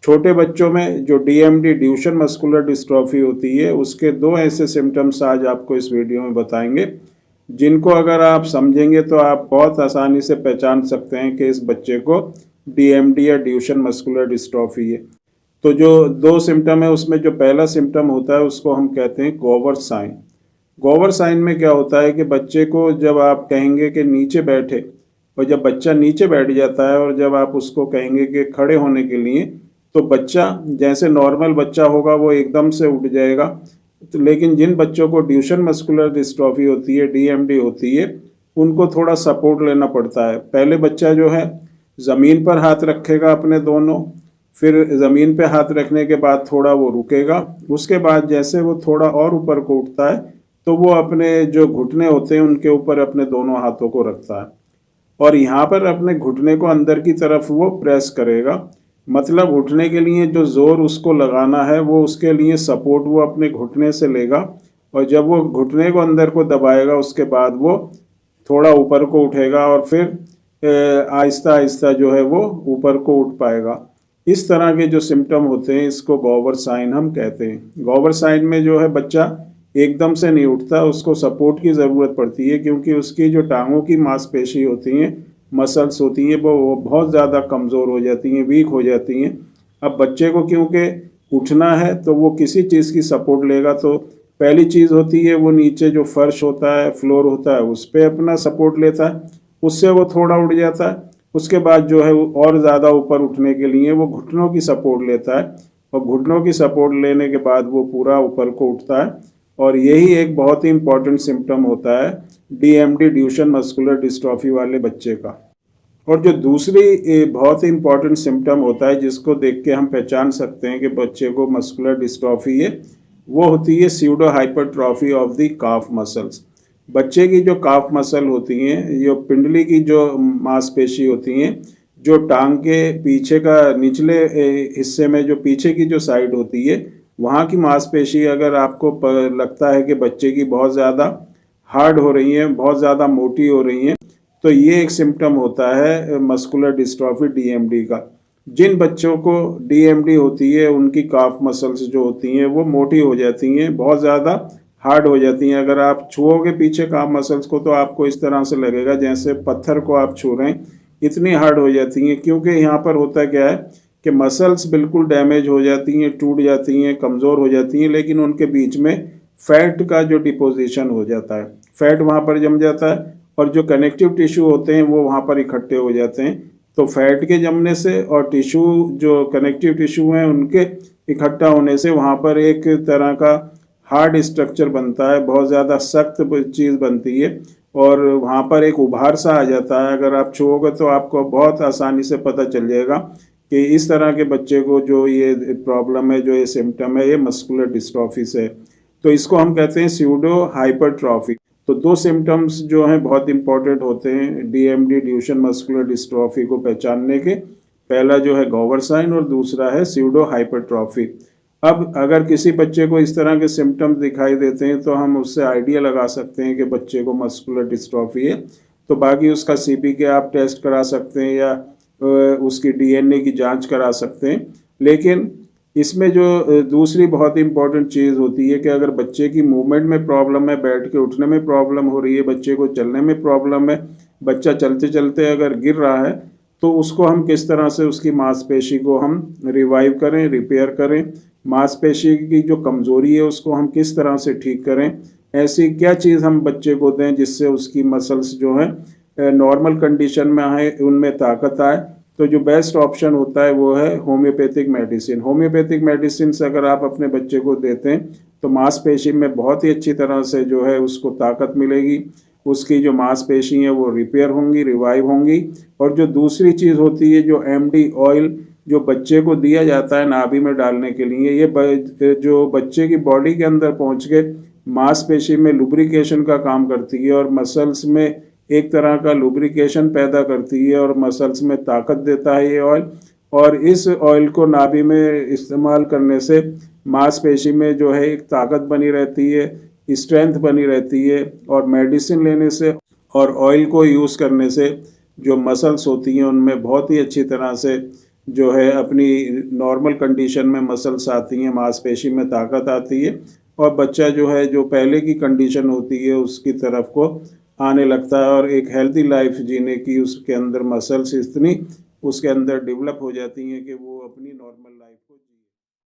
छोटे बच्चों में जो डीएमडी ड्यूशेन मस्कुलर डिस्ट्रॉफी होती है उसके 2 ऐसे सिम्टम्स आज आपको इस वीडियो में बताएंगे, जिनको अगर आप समझेंगे तो आप बहुत आसानी से पहचान सकते हैं कि इस बच्चे को डीएमडी या ड्यूशेन मस्कुलर डिस्ट्रॉफी है। तो जो 2 सिम्टम है उसमें जो पहला सिम्टम होता है उसको हम कहते हैं गोवर साइन। गोवर साइन में क्या होता है कि बच्चे को जब आप कहेंगे कि नीचे बैठे, और जब बच्चा नीचे बैठ जाता है और जब आप उसको कहेंगे कि खड़े होने के लिए, तो बच्चा जैसे नॉर्मल बच्चा होगा वो एकदम से उठ जाएगा। तो लेकिन जिन बच्चों को ड्यूशेन मस्कुलर डिस्ट्रॉफी होती है, डीएमडी होती है, उनको थोड़ा सपोर्ट लेना पड़ता है। पहले बच्चा जो है ज़मीन पर हाथ रखेगा अपने दोनों, फिर ज़मीन पे हाथ रखने के बाद थोड़ा वो रुकेगा, उसके बाद जैसे वो थोड़ा और ऊपर को उठता है तो वो अपने जो घुटने होते हैं उनके ऊपर अपने दोनों हाथों को रखता है और यहाँ पर अपने घुटने को अंदर की तरफ वो प्रेस करेगा। मतलब उठने के लिए जो ज़ोर उसको लगाना है वो उसके लिए सपोर्ट वो अपने घुटने से लेगा, और जब वो घुटने को अंदर को दबाएगा उसके बाद वो थोड़ा ऊपर को उठेगा और फिर आहिस्ता आहिस्ता जो है वो ऊपर को उठ पाएगा। इस तरह के जो सिम्टम होते हैं इसको गोवर साइन हम कहते हैं। गोवर साइन में जो है बच्चा एकदम से नहीं उठता, उसको सपोर्ट की ज़रूरत पड़ती है, क्योंकि उसकी जो टांगों की मांसपेशी होती हैं, मसल्स होती हैं, वो बहुत ज़्यादा कमज़ोर हो जाती हैं, वीक हो जाती हैं। अब बच्चे को क्योंकि उठना है तो वो किसी चीज़ की सपोर्ट लेगा, तो पहली चीज़ होती है वो नीचे जो फर्श होता है, फ्लोर होता है, उस पर अपना सपोर्ट लेता है, उससे वो थोड़ा उठ जाता है। उसके बाद जो है वो और ज़्यादा ऊपर उठने के लिए वो घुटनों की सपोर्ट लेता है, और घुटनों की सपोर्ट लेने के बाद वो पूरा ऊपर को उठता है। और यही एक बहुत ही इम्पॉर्टेंट सिम्टम होता है डीएमडी ड्यूशेन मस्कुलर डिस्ट्रॉफी वाले बच्चे का। और जो दूसरी बहुत ही इम्पॉर्टेंट सिम्टम होता है जिसको देख के हम पहचान सकते हैं कि बच्चे को मस्कुलर डिस्ट्रॉफी है, वो होती है pseudo hypertrophy of the calf muscles. बच्चे की जो काफ मसल होती हैं, जो पिंडली की जो मांसपेशी होती हैं, जो टांग के पीछे का निचले हिस्से में जो पीछे की जो साइड होती है, वहाँ की मांसपेशी अगर आपको लगता है कि बच्चे की बहुत ज़्यादा हार्ड हो रही है, बहुत ज़्यादा मोटी हो रही हैं, तो ये एक सिम्टम होता है मस्कुलर डिस्ट्रॉफी डीएमडी का। जिन बच्चों को डीएमडी होती है उनकी काफ मसल्स जो होती हैं वो मोटी हो जाती हैं, बहुत ज़्यादा हार्ड हो जाती हैं। अगर आप छुओगे पीछे काफ मसल्स को तो आपको इस तरह से लगेगा जैसे पत्थर को आप छू रहे हैं, इतनी हार्ड हो जाती हैं। क्योंकि यहाँ पर होता क्या है कि मसल्स बिल्कुल डैमेज हो जाती हैं, टूट जाती हैं, कमज़ोर हो जाती हैं, लेकिन उनके बीच में फैट का जो डिपोजिशन हो जाता है, फैट वहाँ पर जम जाता है और जो कनेक्टिव टिश्यू होते हैं वो वहाँ पर इकट्ठे हो जाते हैं। तो फैट के जमने से और टिश्यू जो कनेक्टिव टिश्यू हैं उनके इकट्ठा होने से वहाँ पर एक तरह का हार्ड स्ट्रक्चर बनता है, बहुत ज़्यादा सख्त चीज़ बनती है और वहाँ पर एक उभार सा आ जाता है। अगर आप छुओगे तो आपको बहुत आसानी से पता चल जाएगा कि इस तरह के बच्चे को जो ये प्रॉब्लम है, जो ये सिम्टम है, ये मस्कुलर डिस्ट्रॉफी से। तो इसको हम कहते हैं स्यूडो हाइपरट्रॉफी। तो 2 सिम्टम्स जो हैं बहुत इंपॉर्टेंट होते हैं डीएमडी ड्यूशेन मस्कुलर डिस्ट्रॉफी को पहचानने के। पहला जो है गोवर साइन और दूसरा है स्यूडो हाइपरट्रॉफी। अब अगर किसी बच्चे को इस तरह के सिम्टम्स दिखाई देते हैं तो हम उससे आइडिया लगा सकते हैं कि बच्चे को मस्कुलर डिस्ट्रॉफी है। तो बाकी उसका सीपीके आप टेस्ट करा सकते हैं या उसकी डीएनए की जांच करा सकते हैं। लेकिन इसमें जो दूसरी बहुत इंपॉर्टेंट चीज़ होती है कि अगर बच्चे की मूवमेंट में प्रॉब्लम है, बैठ के उठने में प्रॉब्लम हो रही है, बच्चे को चलने में प्रॉब्लम है, बच्चा चलते चलते अगर गिर रहा है, तो उसको हम किस तरह से उसकी मांसपेशी को हम रिवाइव करें, रिपेयर करें, मांसपेशी की जो कमज़ोरी है उसको हम किस तरह से ठीक करें, ऐसी क्या चीज़ हम बच्चे को दें जिससे उसकी मसल्स जो हैं नॉर्मल कंडीशन में आए, उनमें ताकत आए। तो जो बेस्ट ऑप्शन होता है वो है होम्योपैथिक मेडिसिन। होम्योपैथिक मेडिसिन से अगर आप अपने बच्चे को देते हैं तो मांसपेशी में बहुत ही अच्छी तरह से जो है उसको ताकत मिलेगी, उसकी जो मांसपेशी हैं वो रिपेयर होंगी, रिवाइव होंगी। और जो दूसरी चीज़ होती है जो एमडी ऑयल जो बच्चे को दिया जाता है नाभि में डालने के लिए, ये जो बच्चे की बॉडी के अंदर पहुँच के मांसपेशी में लुब्रिकेशन का काम करती है और मसल्स में एक तरह का लुब्रिकेशन पैदा करती है और मसल्स में ताकत देता है ये ऑयल। और इस ऑयल को नाभि में इस्तेमाल करने से मांसपेशी में जो है एक ताकत बनी रहती है, स्ट्रेंथ बनी रहती है। और मेडिसिन लेने से और ऑयल को यूज़ करने से जो मसल्स होती हैं उनमें बहुत ही अच्छी तरह से जो है अपनी नॉर्मल कंडीशन में मसल्स आती हैं, मांसपेशी में ताकत आती है और बच्चा जो है जो पहले की कंडीशन होती है उसकी तरफ को आने लगता है और एक हेल्दी लाइफ जीने की उसके अंदर मसल्स इतनी उसके अंदर डेवलप हो जाती हैं कि वो अपनी नॉर्मल लाइफ